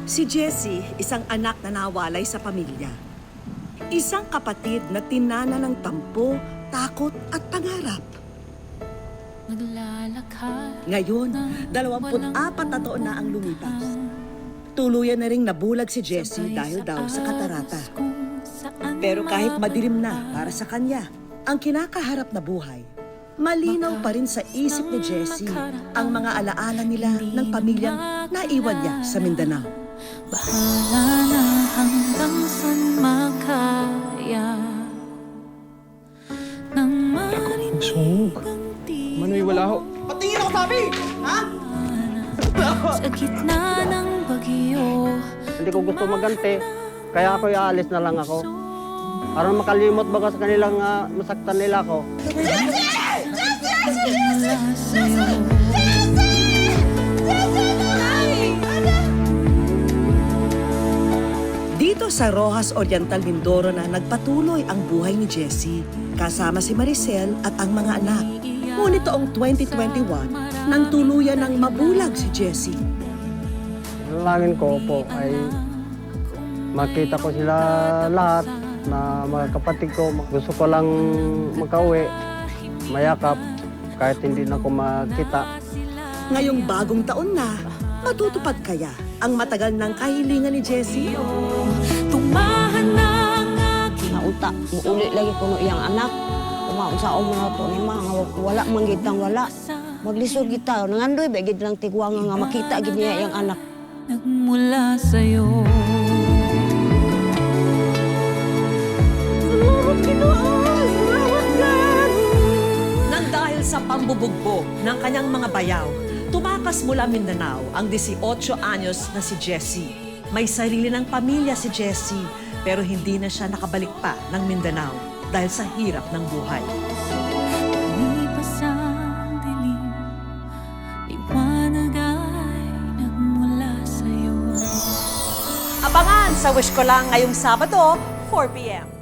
Si Jessie, isang anak na nawalay sa pamilya. Isang kapatid na tinana ng tampo, takot at pangarap. Ngayon, 24 na taon na ang lumipas. Tuluyan na ring nabulag si Jessie dahil daw sa katarata. Pero kahit madilim na para sa kanya, ang kinakaharap na buhay, malinaw pa rin sa isip ni Jessie ang mga alaala nila ng pamilyang naiwan niya sa Mindanao. Bahala na hanggang saan makaya nang marinig ang Manoy, wala ho. Patingin ako, sabi! Ha? sa gitna ng bagyo. Hindi ko gusto maganti, kaya ako aalis na lang ako. Para makalimot baga sa kanilang masaktan nila ako. Dito sa Roxas Oriental, Mindoro na nagpatuloy ang buhay ni Jessie kasama si Maricel at ang mga anak. Ngunit taong 2021, nang tuluyan ng mabulag si Jessie. Dalangin ko po ay makita ko sila lahat na mga kapatid ko. Gusto ko lang makauwi, mayakap, kahit hindi na ako makita. Ngayong bagong taon na, matutupad kaya ang matagal ng kahilingan ni Jessie? Tumahan na ang aking Nauta, muulit lagi ko no iyang anak. Kumaunsa mo na to ni mga wala manggitang wala. Maglisod kita, nangandoy ba gid lang tigwang nga makita gid niya iyang anak. nagmula sa'yo. Nang dahil sa pambubugbog ng kanyang mga bayaw, tumakas mula Mindanao ang 18 anyos na si Jessie. May sarili ng pamilya si Jessie, pero hindi na siya nakabalik pa ng Mindanao dahil sa hirap ng buhay. Lumipas ang dilim, liwanag ay nagmula sa'yo. Abangan sa Wish Ko Lang ngayong Sabado, 4 p.m.